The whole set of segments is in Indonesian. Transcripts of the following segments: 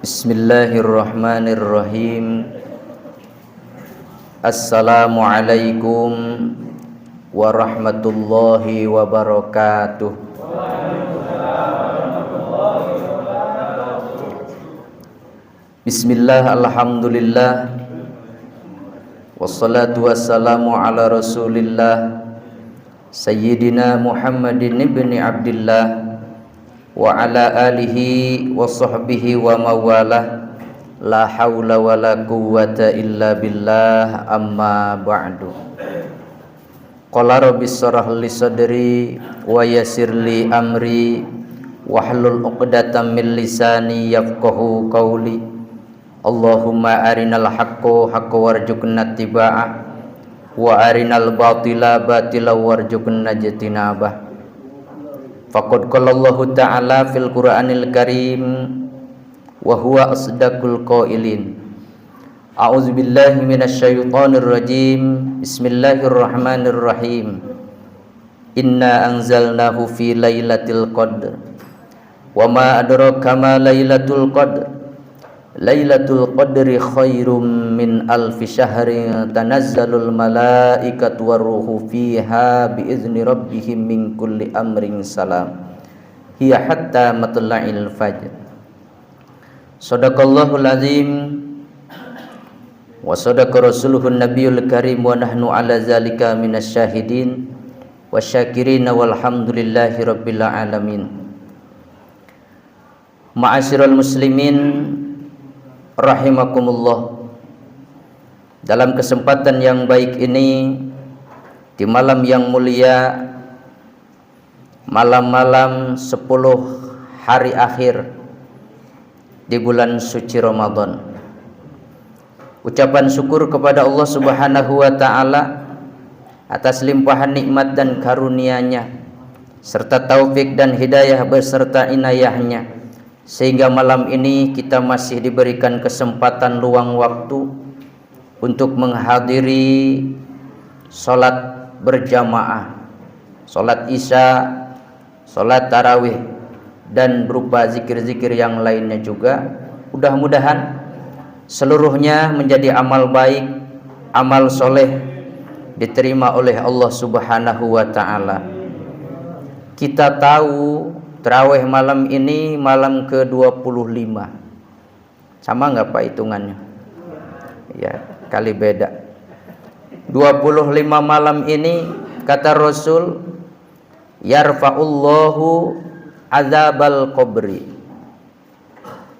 Bismillahirrahmanirrahim. Assalamualaikum warahmatullahi wabarakatuh. Bismillah, alhamdulillah, wassalatu wassalamu ala rasulillah Sayyidina Muhammadin ibni Abdillah wa ala alihi wa sahbihi wa mawalah, la hawla wa la quwwata illa billah, amma ba'du. Qala rabbi shrah li sadri wa yassir li amri wahlul 'uqdatam min lisani yafqahu qawli. Allahumma arinal haqqo haqqan warzuqna ittiba'ah wa arinal batila batila warzuqna ijtinabah. Faqad qala Allahu ta'ala fil Qur'anil Karim wa huwa asdaqul qailin. A'udzu billahi minasy syaithanir rajim. Bismillahirrahmanirrahim. Inna anzalnahu fi lailatul qadr. Wa ma adraka ma lailatul qadr. Lailatul qadri khairum min alfi syahrin tanazzalul malaikatu waruhu fiha biizni rabbihim min kulli amrin salam hiya hatta matla'il fajr. Shadaqallahul azim wa sadaqa rasuluhun nabiyul karim wa nahnu ala zalika minasyahidin wasyakirin walhamdulillahi rabbil alamin. Ma'asyiral muslimin rahimakumullah. Dalam kesempatan yang baik ini, di malam yang mulia, malam-malam 10 hari akhir di bulan suci Ramadan, ucapan syukur kepada Allah Subhanahu wa ta'ala atas limpahan nikmat dan karunia-Nya serta taufik dan hidayah beserta inayahnya, sehingga malam ini kita masih diberikan kesempatan luang waktu untuk menghadiri sholat berjamaah, sholat isya, sholat tarawih, dan berupa zikir-zikir yang lainnya juga. Mudah-mudahan seluruhnya menjadi amal baik, amal soleh, diterima oleh Allah Subhanahu wa ta'ala. Kita tahu tarawih malam ini malam ke-25. Sama nggak Pak hitungannya? Ya, kali beda. 25 malam ini kata Rasul, yarfa'ullahu azabal qabri.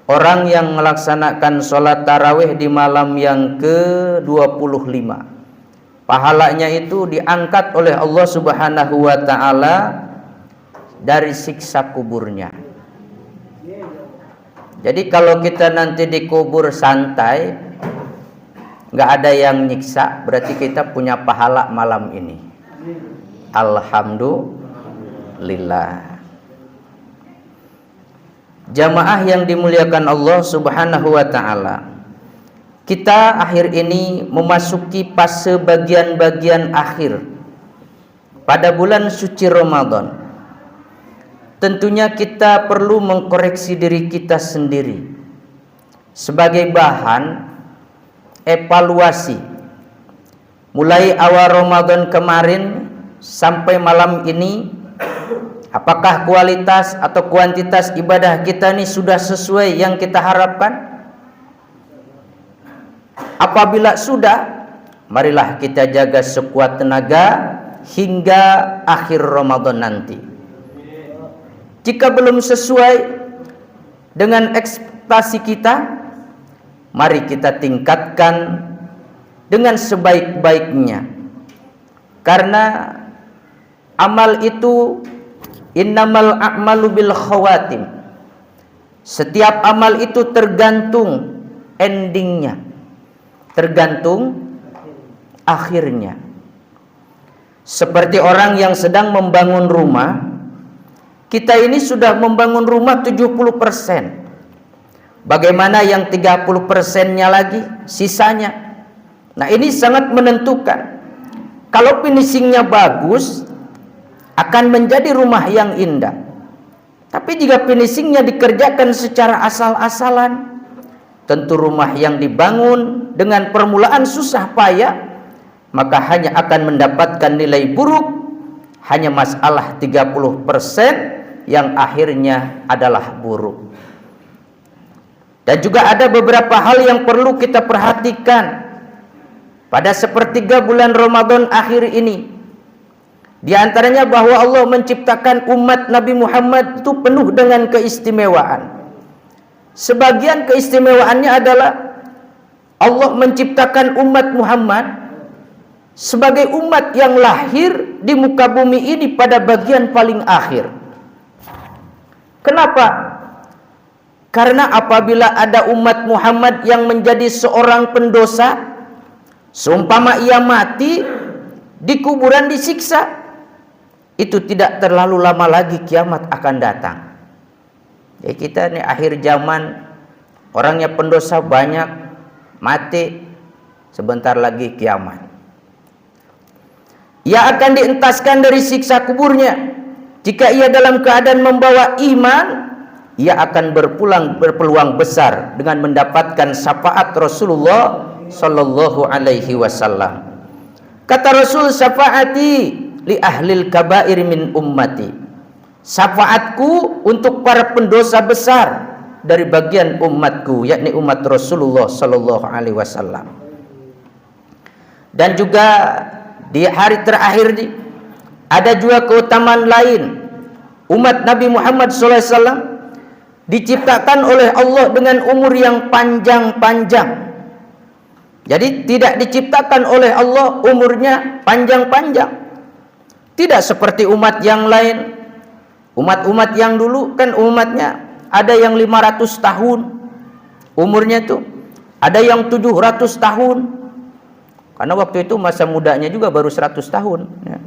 Orang yang melaksanakan sholat tarawih di malam yang ke-25, pahalanya itu diangkat oleh Allah Subhanahu wa ta'ala dari siksa kuburnya. Jadi kalau kita nanti dikubur santai, nggak ada yang nyiksa, berarti kita punya pahala malam ini. Alhamdulillah. Jamaah yang dimuliakan Allah Subhanahu wa ta'ala, kita akhir ini memasuki fase bagian-bagian akhir pada bulan suci Ramadan. Tentunya kita perlu mengkoreksi diri kita sendiri sebagai bahan evaluasi mulai awal Ramadan kemarin sampai malam ini. Apakah kualitas atau kuantitas ibadah kita ini sudah sesuai yang kita harapkan? Apabila sudah, marilah kita jaga sekuat tenaga hingga akhir Ramadan nanti. Jika belum sesuai dengan ekspektasi kita, mari kita tingkatkan dengan sebaik-baiknya. Karena amal itu innamal a'malu bil khawatim. Setiap amal itu tergantung endingnya, tergantung akhirnya. Seperti orang yang sedang membangun rumah, kita ini sudah membangun rumah 70%. Bagaimana yang 30%-nya lagi, sisanya? Nah, ini sangat menentukan. Kalau finishingnya bagus, akan menjadi rumah yang indah. Tapi jika finishingnya dikerjakan secara asal-asalan, tentu rumah yang dibangun dengan permulaan susah payah, maka hanya akan mendapatkan nilai buruk, hanya masalah 30% yang akhirnya adalah buruk. Dan juga ada beberapa hal yang perlu kita perhatikan pada sepertiga bulan Ramadan akhir ini. Di antaranya bahwa Allah menciptakan umat Nabi Muhammad itu penuh dengan keistimewaan. Sebagian keistimewaannya adalah Allah menciptakan umat Muhammad sebagai umat yang lahir di muka bumi ini pada bagian paling akhir. Kenapa? Karena apabila ada umat Muhammad yang menjadi seorang pendosa, seumpama ia mati di kuburan disiksa, itu tidak terlalu lama lagi kiamat akan datang. Ya, kita ini akhir zaman, orangnya pendosa banyak, mati, sebentar lagi kiamat. Ia akan dientaskan dari siksa kuburnya. Jika ia dalam keadaan membawa iman, ia akan berpeluang besar dengan mendapatkan syafaat Rasulullah sallallahu alaihi wasallam. Kata Rasul, syafaati li ahlil kabair min ummati. Syafaatku untuk para pendosa besar dari bagian umatku, yakni umat Rasulullah sallallahu alaihi wasallam. Dan juga di hari terakhir ini ada juga keutamaan lain. Umat Nabi Muhammad sallallahu alaihi wasallam diciptakan oleh Allah dengan umur yang panjang-panjang. Jadi tidak diciptakan oleh Allah umurnya panjang-panjang. Tidak seperti umat yang lain. Umat-umat yang dulu kan umatnya ada yang 500 tahun umurnya tuh, ada yang 700 tahun. Karena waktu itu masa mudanya juga baru 100 tahun ya.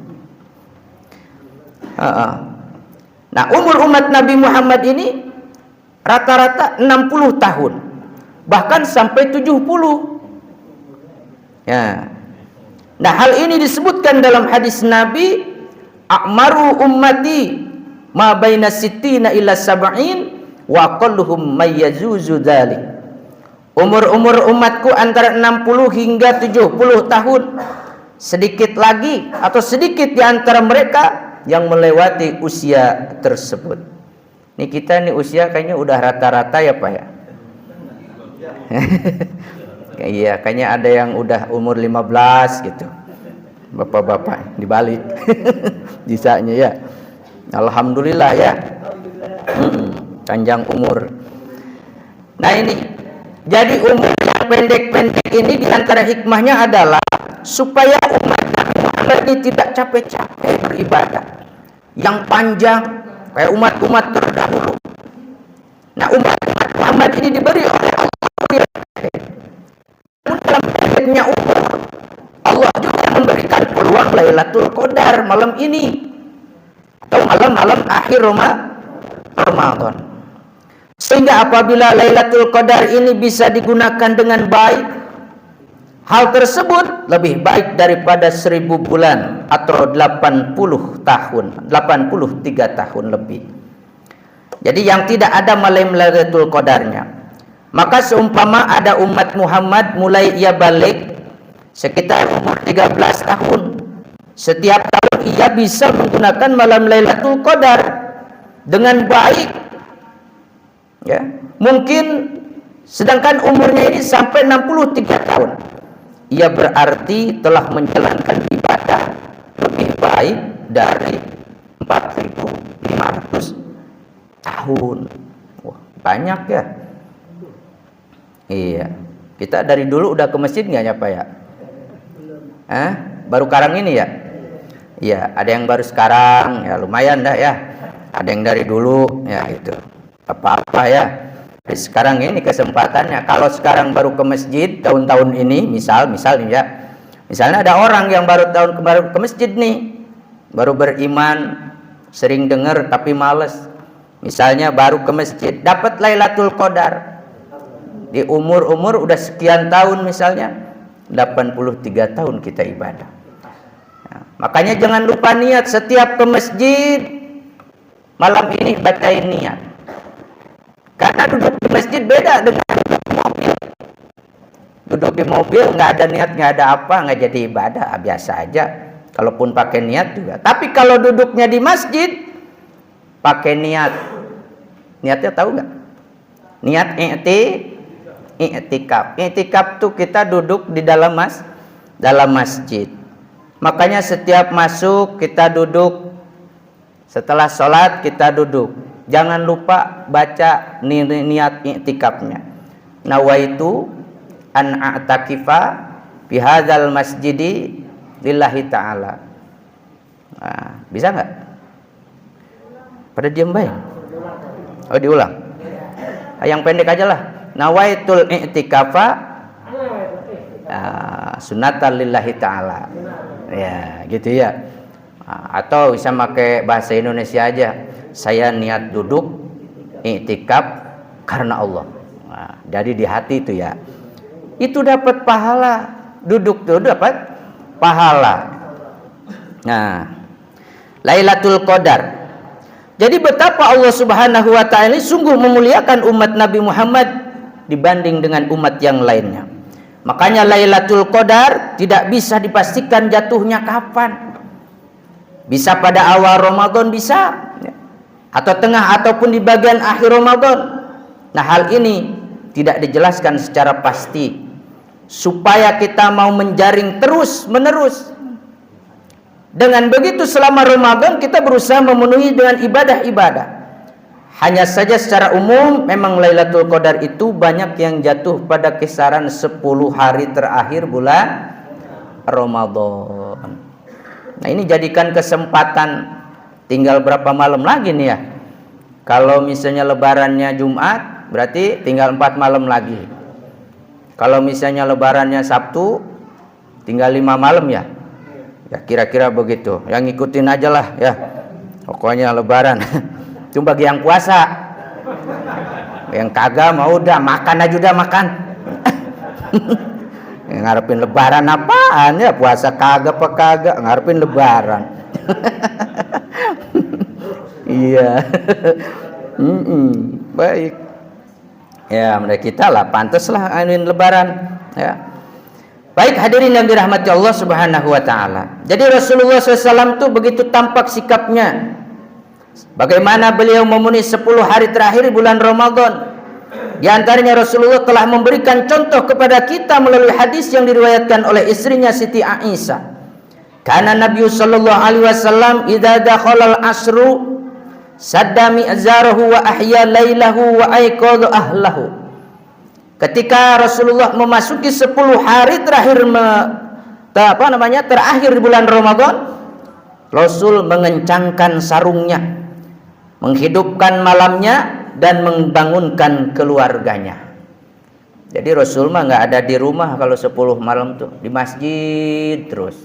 Nah, umur umat Nabi Muhammad ini rata-rata 60 tahun, bahkan sampai 70 ya. Nah, hal ini disebutkan dalam hadis Nabi, a'maru ummati ma baina sittina ila sab'in wa qalluhum mayyazuzu dzalik. Umur-umur umatku antara 60 hingga 70 tahun. Sedikit lagi atau sedikit di antara mereka yang melewati usia tersebut. Nih kita nih usia kayaknya udah rata-rata ya Pak ya. Iya, kayaknya ada yang udah umur 15 gitu. Bapak-bapak dibalik. Bisanya ya. Alhamdulillah ya. Panjang umur. Nah ini, jadi umur yang pendek-pendek ini diantara hikmahnya adalah supaya umat Nabi Muhammad ini tidak capek-capek beribadah. Yang panjang kayak umat-umat terdahulu. Nah, umat Muhammad ini diberi oleh Allah dalam pendeknya umur, Allah juga memberikan peluang Lailatul Qadar malam ini atau malam-malam akhir Ramadan. Sehingga apabila Lailatul Qadar ini bisa digunakan dengan baik, hal tersebut lebih baik daripada 1000 bulan atau 80 tahun, 83 tahun lebih. Jadi yang tidak ada malam Lailatul Qadarnya. Maka seumpama ada umat Muhammad mulai ia balik sekitar umur 13 tahun, setiap tahun ia bisa menggunakan malam Lailatul Qadar dengan baik ya. Mungkin sedangkan umurnya ini sampai 63 tahun, ia berarti telah menjalankan ibadah lebih baik dari 4500 tahun. Wah, banyak ya. Iya. Kita dari dulu udah ke masjid nggak ya Pak ya? Baru sekarang ini ya? Iya, ada yang baru sekarang, ya lumayan dah ya. Ada yang dari dulu, ya itu. Apa-apa ya. Jadi sekarang ini kesempatannya. Kalau sekarang baru ke masjid tahun-tahun ini, misal nih ya. Misalnya ada orang yang baru ke masjid nih, baru beriman, sering dengar tapi males. Misalnya baru ke masjid, dapat Lailatul Qadar. Di umur udah sekian tahun misalnya, 83 tahun kita ibadah. Nah, makanya jangan lupa niat setiap ke masjid malam ini, bacain niat. Karena duduk di masjid beda dengan duduk di mobil. Duduk di mobil nggak ada niat, nggak ada apa, nggak jadi ibadah, biasa aja. Kalaupun pakai niat juga. Tapi kalau duduknya di masjid pakai niat, niatnya tahu nggak? Niat i'tikaf. I'tikaf tuh kita duduk di dalam masjid. Makanya setiap masuk kita duduk, setelah sholat kita duduk. Jangan lupa baca niat i'tikafnya. Nawaitu an a'takifa fi hadzal masjidi lillahi ta'ala. Nah, bisa nggak? Pada diam baik. Oh, diulang. Yang pendek aja lah. Nawaitul i'tikafa sunatan lillahi ta'ala. Ya, gitu ya. Atau bisa pakai bahasa Indonesia aja. Saya niat duduk i'tikaf karena Allah. Nah, jadi di hati itu ya. Itu dapat pahala. Duduk itu dapat pahala. Nah, Lailatul Qadar. Jadi betapa Allah Subhanahu wa taala sungguh memuliakan umat Nabi Muhammad dibanding dengan umat yang lainnya. Makanya Lailatul Qadar tidak bisa dipastikan jatuhnya kapan. Bisa pada awal Ramadan bisa, atau tengah ataupun di bagian akhir Ramadan. Nah, hal ini tidak dijelaskan secara pasti supaya kita mau menjaring terus menerus. Dengan begitu selama Ramadan kita berusaha memenuhi dengan ibadah-ibadah. Hanya saja secara umum memang Lailatul Qadar itu banyak yang jatuh pada kisaran 10 hari terakhir bulan Ramadan. Nah, ini jadikan kesempatan, tinggal berapa malam lagi nih ya. Kalau misalnya lebarannya Jumat, berarti tinggal 4 malam lagi. Kalau misalnya lebarannya Sabtu, tinggal 5 malam ya. Ya kira-kira begitu. Yang ngikutin aja lah ya. Pokoknya lebaran. Cuma bagi yang puasa. Yang kagak mau udah makan aja, udah makan. Yang ngarepin lebaran apaan ya, puasa kagak apa kagak, ngarepin lebaran. Iya. Baik. Ya, mereka kita lah pantas lah anuin lebaran ya. Baik hadirin yang dirahmati Allah Subhanahu wa taala. Jadi Rasulullah SAW itu begitu tampak sikapnya. Bagaimana beliau memenuhi 10 hari terakhir bulan Ramadan. Di antaranya Rasulullah telah memberikan contoh kepada kita melalui hadis yang diriwayatkan oleh istrinya Siti Aisyah. Karena Nabi sallallahu alaihi wasallam idza dakhala al-asru sadda mi'zarahu wa ahya lailahu wa aiqadha ahlahu. Ketika Rasulullah memasuki 10 hari terakhir terakhir di bulan Ramadan, Rasul mengencangkan sarungnya, menghidupkan malamnya dan membangunkan keluarganya. Jadi Rasul mah nggak ada di rumah kalau 10 malam tuh, di masjid terus.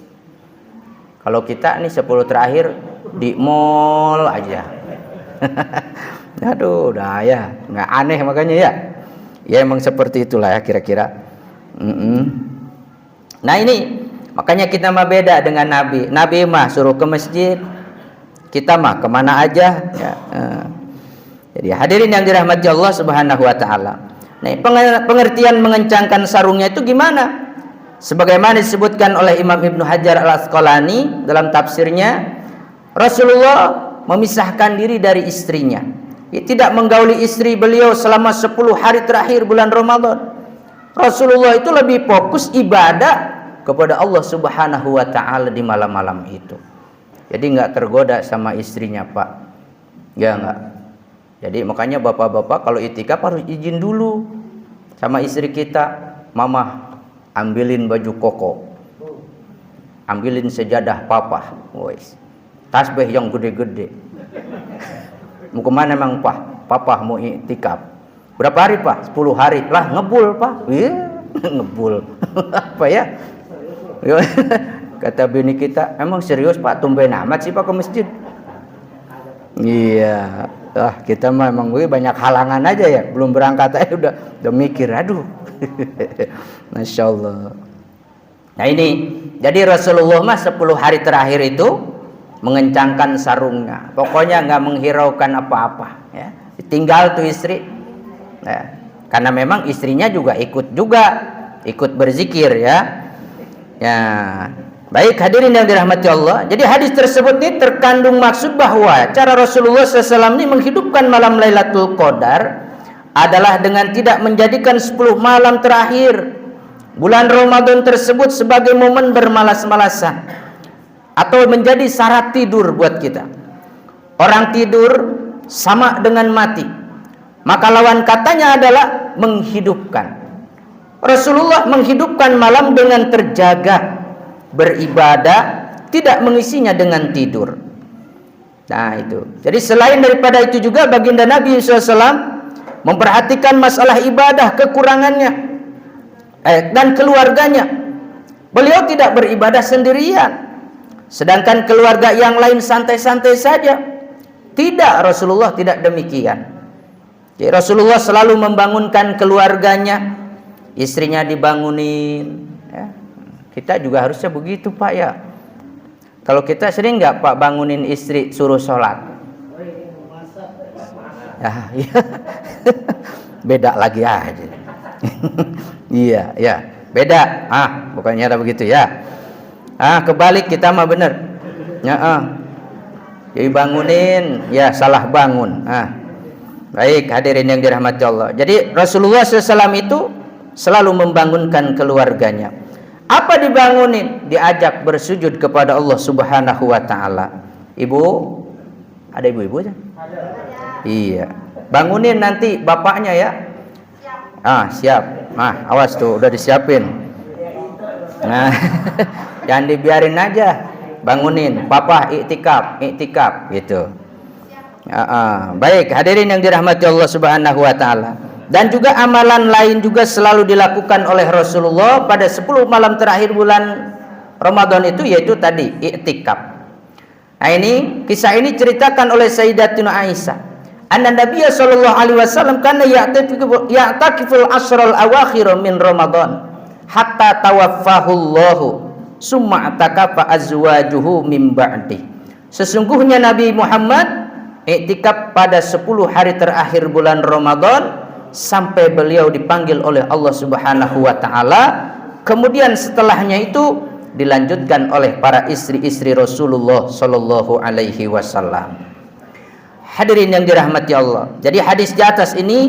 Kalau kita nih 10 terakhir di mall aja. Aduh, udah ya, nggak aneh makanya ya. Ya emang seperti itulah ya kira-kira. Nah ini makanya kita mah beda dengan Nabi. Nabi mah suruh ke masjid, kita mah kemana aja ya. Jadi hadirin yang dirahmati Allah Subhanahu wa taala. Nah, pengertian mengencangkan sarungnya itu gimana? Sebagaimana disebutkan oleh Imam Ibnu Hajar Al-Asqalani dalam tafsirnya, Rasulullah memisahkan diri dari istrinya. Tidak menggauli istri beliau selama 10 hari terakhir bulan Ramadan. Rasulullah itu lebih fokus ibadah kepada Allah Subhanahu wa taala di malam-malam itu. Jadi nggak tergoda sama istrinya, Pak. Ya nggak. Jadi makanya bapak-bapak kalau itikaf harus izin dulu sama istri kita. Mama, ambilin baju koko. Ambilin sejadah papa. Wes. Tasbih yang gede-gede. Mau kemana emang Pak? Papa mau iktikaf. Berapa hari Pak? 10 hari. Lah ngebul Pak. Iya, ngebul. Apa ya? Kata bini kita, emang serius Pak? Tumben amat sih Pak ke masjid. Iya. Kita mah emang banyak halangan aja ya. Belum berangkat aja udah mikir. Aduh. Masya Allah. Nah ini, jadi Rasulullah mah 10 hari terakhir itu mengencangkan sarungnya, pokoknya nggak menghiraukan apa-apa ya. Tinggal tuh istri ya. Karena memang istrinya juga ikut juga ikut berzikir ya. Ya, baik hadirin yang dirahmati Allah. Jadi hadis tersebut ini terkandung maksud bahwa cara Rasulullah SAW ini menghidupkan malam Lailatul Qadar adalah dengan tidak menjadikan 10 malam terakhir bulan Ramadan tersebut sebagai momen bermalas-malasan atau menjadi syarat tidur buat kita. Orang tidur sama dengan mati. Maka lawan katanya adalah menghidupkan. Rasulullah menghidupkan malam dengan terjaga, beribadah, tidak mengisinya dengan tidur. Nah itu. Jadi selain daripada itu juga baginda Nabi SAW memperhatikan masalah ibadah, kekurangannya dan keluarganya. Beliau tidak beribadah sendirian, sedangkan keluarga yang lain santai-santai saja. Tidak, Rasulullah tidak demikian. Jadi Rasulullah selalu membangunkan keluarganya, istrinya dibangunin ya. Kita juga harusnya begitu Pak ya. Kalau kita sering nggak Pak bangunin istri suruh sholat ya, ya. Beda lagi aja. Iya ya beda, bukannya ada begitu ya. Kebalik kita mah bener ya. Jadi bangunin ya salah bangun. Baik hadirin yang dirahmati Allah. Jadi Rasulullah SAW itu selalu membangunkan keluarganya. Apa dibangunin? Diajak bersujud kepada Allah Subhanahu wa taala. Ibu, ada ibu-ibu? Iya. Bangunin nanti bapaknya ya. Siap. Awas tuh udah disiapin. Nah, jangan dibiarin aja. Bangunin, papa iktikaf gitu. Baik, hadirin yang dirahmati Allah Subhanahu wa taala. Dan juga amalan lain juga selalu dilakukan oleh Rasulullah pada 10 malam terakhir bulan Ramadan itu, yaitu tadi iktikaf. Nah ini kisah ini ceritakan oleh Sayyidatina Aisyah. Anna Nabiy sallallahu alaihi wasallam kana ya'takiful asral awakhir min Ramadan hatta tawaffahu Allah summa atakafa azwajuhu min ba'di. Sesungguhnya Nabi Muhammad iktikaf pada 10 hari terakhir bulan Ramadan sampai beliau dipanggil oleh Allah Subhanahu wa taala. Kemudian setelahnya itu dilanjutkan oleh para istri-istri Rasulullah sallallahu alaihi wasallam. Hadirin yang dirahmati Allah. Jadi hadis di atas ini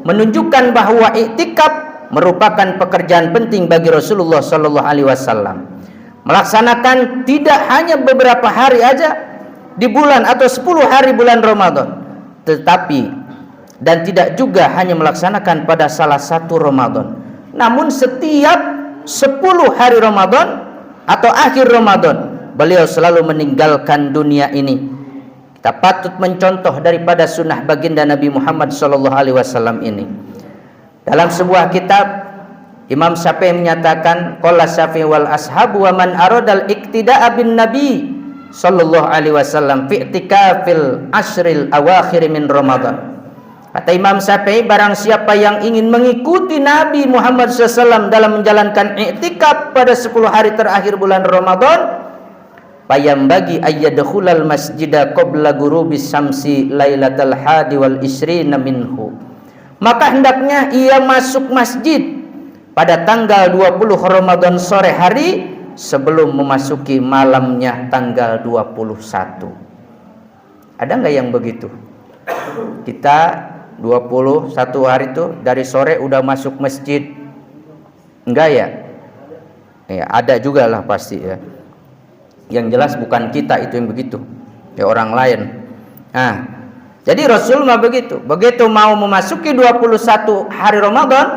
menunjukkan bahwa iktikaf merupakan pekerjaan penting bagi Rasulullah sallallahu alaihi wasallam. Melaksanakan tidak hanya beberapa hari aja di bulan atau 10 hari bulan Ramadan, tetapi dan tidak juga hanya melaksanakan pada salah satu Ramadan, namun setiap 10 hari Ramadan atau akhir Ramadan beliau selalu meninggalkan dunia ini. Kita patut mencontoh daripada sunnah baginda Nabi Muhammad SAW ini. Dalam sebuah kitab Imam Syafi'i menyatakan, qala Syafi'i wal ashabu wa man aradal iktida'a bin Nabi sallallahu alaihi wasallam fi i'tikafil ashril awakhir min Ramadan. Kata Imam Syafi'i, barang siapa yang ingin mengikuti Nabi Muhammad SAW dalam menjalankan i'tikaf pada 10 hari terakhir bulan Ramadan, payambagi ayyadkhulal masjida qabla ghurubis syamsi lailatal hadi wal isrina minhu. Maka hendaknya ia masuk masjid pada tanggal 20 Ramadan sore hari sebelum memasuki malamnya tanggal 21. Ada nggak yang begitu? Kita 21 hari itu dari sore udah masuk masjid, enggak ya? Ya ada juga lah pasti ya. Yang jelas bukan kita itu yang begitu, ya orang lain. Jadi Rasul mah begitu. Begitu mau memasuki 21 hari Ramadan,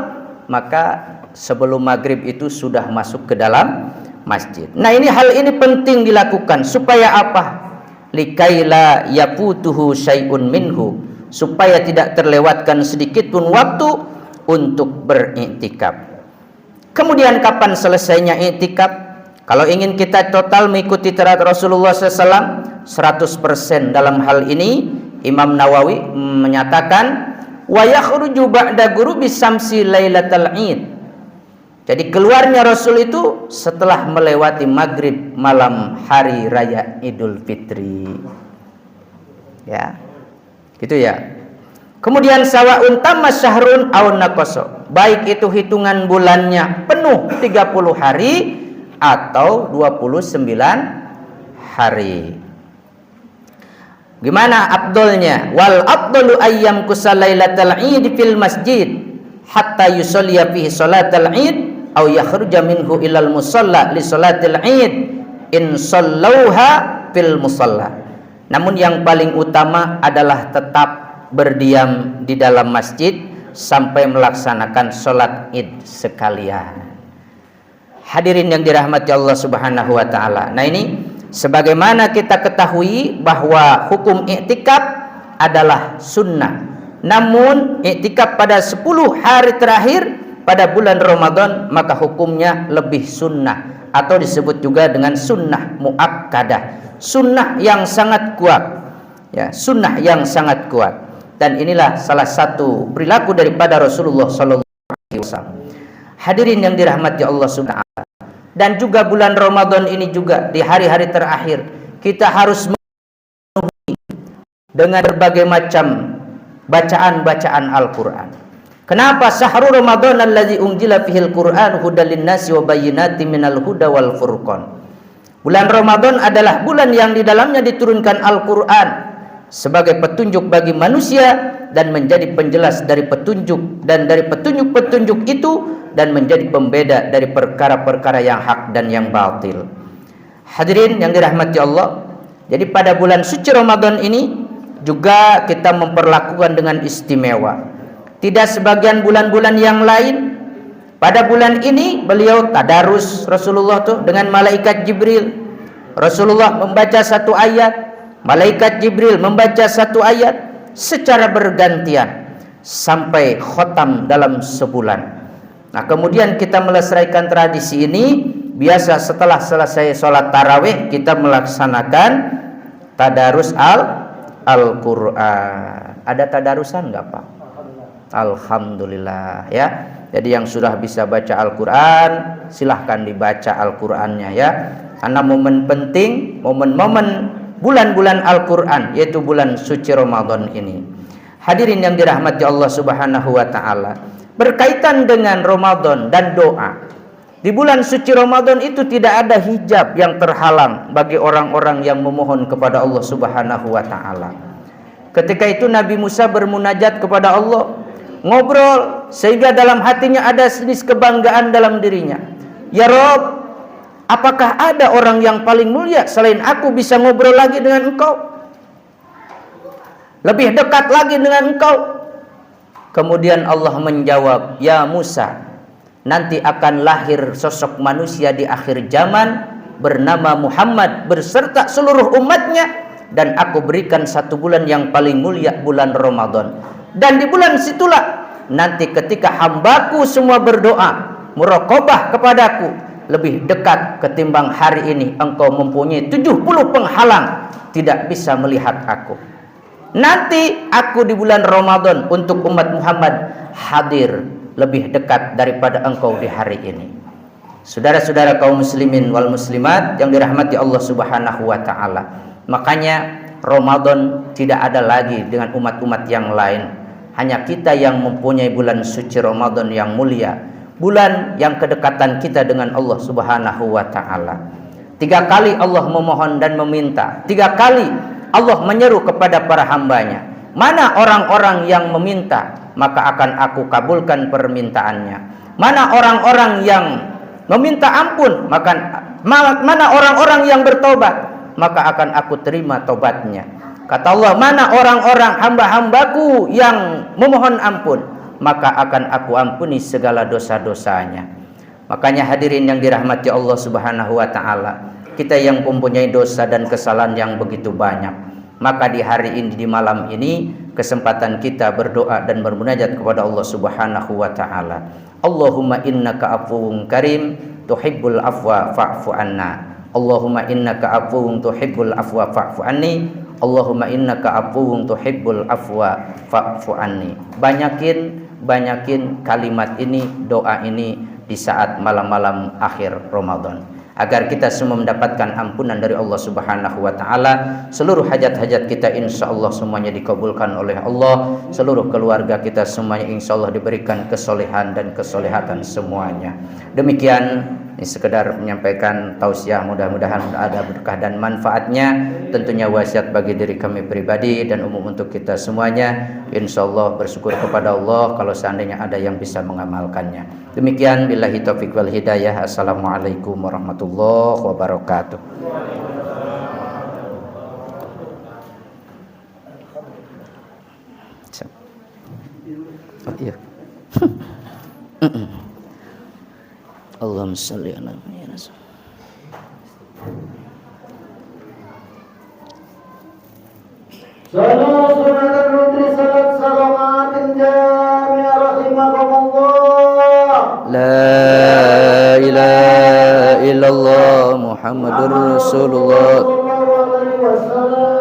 maka sebelum maghrib itu sudah masuk ke dalam masjid. Nah ini hal ini penting dilakukan supaya apa? Likaila yafutuhu syai'un minhu, supaya tidak terlewatkan sedikit pun waktu untuk beriktikaf. Kemudian kapan selesainya iktikaf? Kalau ingin kita total mengikuti teladan Rasulullah SAW 100% dalam hal ini, Imam Nawawi menyatakan wa yakhruju ba'da ghurubis syamsi lailatal id. Jadi keluarnya Rasul itu setelah melewati maghrib malam hari raya Idul Fitri. Ya. Gitu ya. Kemudian sawa'un tamma syahrun aw naqasa. baik itu hitungan bulannya penuh 30 hari atau 29 hari. Gimana afdolnya? Wal afdalu ayyam kusalailatal id fil masjid hatta yusalliya fihi salatal id aw yakhruja minhu ilal musalla li salatil id in sallauha fil musalla. Namun yang paling utama adalah tetap berdiam di dalam masjid sampai melaksanakan sholat id sekalian. Hadirin yang dirahmati Allah Subhanahu wa taala. Nah, ini sebagaimana kita ketahui bahwa hukum i'tikaf adalah sunnah. Namun i'tikaf pada 10 hari terakhir pada bulan Ramadan maka hukumnya lebih sunnah atau disebut juga dengan sunnah muakkadah. Sunnah yang sangat kuat. Ya, sunnah yang sangat kuat. Dan inilah salah satu perilaku daripada Rasulullah sallallahu alaihi wasallam. Hadirin yang dirahmati Allah Subhanahu wa taala. Dan juga bulan Ramadan ini juga di hari-hari terakhir kita harus memenuhi dengan berbagai macam bacaan-bacaan Al-Quran. Kenapa? Syahrul Ramadan allazi unzila fihil Qur'an hudal linnasi wa bayyinatin minal huda wal furqan. Bulan Ramadan adalah bulan yang di dalamnya diturunkan Al-Quran sebagai petunjuk bagi manusia dan menjadi penjelas dari petunjuk, dan dari petunjuk-petunjuk itu dan menjadi pembeda dari perkara-perkara yang hak dan yang batil. Hadirin yang dirahmati Allah, jadi pada bulan suci Ramadan ini juga kita memperlakukan dengan istimewa. Tidak sebagian bulan-bulan yang lain. Pada bulan ini beliau tadarus Rasulullah tuh dengan malaikat Jibril. Rasulullah membaca satu ayat, malaikat Jibril membaca satu ayat secara bergantian sampai khotam dalam sebulan. Nah, kemudian kita melestarikan tradisi ini. Biasa setelah selesai sholat tarawih kita melaksanakan tadarus Al-Quran. Ada tadarusan nggak Pak? Alhamdulillah ya. Jadi yang sudah bisa baca Al-Quran silahkan dibaca Al-Qurannya ya. Karena momen penting, momen-momen bulan-bulan Al-Quran yaitu bulan suci Ramadan ini. Hadirin yang dirahmati Allah Subhanahu wa taala, berkaitan dengan Ramadan dan doa. Di bulan suci Ramadan itu tidak ada hijab yang terhalang bagi orang-orang yang memohon kepada Allah Subhanahu wa taala. Ketika itu Nabi Musa bermunajat kepada Allah, ngobrol sehingga dalam hatinya ada sejenis kebanggaan dalam dirinya. Ya Rob, apakah ada orang yang paling mulia selain aku bisa ngobrol lagi dengan engkau? Lebih dekat lagi dengan engkau? Kemudian Allah menjawab, ya Musa, nanti akan lahir sosok manusia di akhir zaman bernama Muhammad berserta seluruh umatnya, dan aku berikan satu bulan yang paling mulia, bulan Ramadan. Dan di bulan situlah nanti ketika hambaku semua berdoa muraqabah kepadaku lebih dekat ketimbang hari ini engkau mempunyai 70 penghalang tidak bisa melihat aku. Nanti aku di bulan Ramadan untuk umat Muhammad hadir lebih dekat daripada engkau di hari ini. Saudara-saudara kaum muslimin wal muslimat yang dirahmati Allah Subhanahu wa taala. Makanya Ramadan tidak ada lagi dengan umat-umat yang lain. Hanya kita yang mempunyai bulan suci Ramadan yang mulia, bulan yang kedekatan kita dengan Allah Subhanahu wa taala. 3 kali Allah memohon dan meminta. 3 kali Allah menyeru kepada para hambanya. Mana orang-orang yang meminta, maka akan aku kabulkan permintaannya. Mana orang-orang yang meminta ampun, maka mana orang-orang yang bertobat, maka akan aku terima tobatnya. Kata Allah, mana orang-orang hamba-hambaku yang memohon ampun, maka akan aku ampuni segala dosa-dosanya. Makanya hadirin yang dirahmati Allah Subhanahu wa taala, kita yang mempunyai dosa dan kesalahan yang begitu banyak, maka di hari ini, di malam ini, kesempatan kita berdoa dan bermunajat kepada Allah Subhanahu wa taala. Allahumma innaka afuwun karim tuhibbul afwa fa'fu anna. Allahumma innaka afuwun tuhibbul afwa fa'fu anni. Allahumma innaka afuwun tuhibbul afwa fa'fu anni. Banyakin kalimat ini, doa ini di saat malam-malam akhir Ramadan. agar kita semua mendapatkan ampunan dari Allah Subhanahu wa taala. Seluruh hajat-hajat kita insyaallah semuanya dikabulkan oleh Allah. Seluruh keluarga kita semuanya insyaallah diberikan kesolehan dan kesolehatan semuanya. Demikian ini sekedar menyampaikan tausiah, mudah-mudahan ada berkah dan manfaatnya. Tentunya wasiat bagi diri kami pribadi dan umum untuk kita semuanya. Insyaallah bersyukur kepada Allah kalau seandainya ada yang bisa mengamalkannya. Demikian billahi taufik wal hidayah. Assalamualaikum warahmatullahi wabarakatuh. Oh iya. Allahumma shalli ala Muhammad. Salam sunatan nutri salat salamatin jami'a rahimakumullah. La ilaha illallah Muhammadur Rasulullah. Sallallahu alaihi wasallam.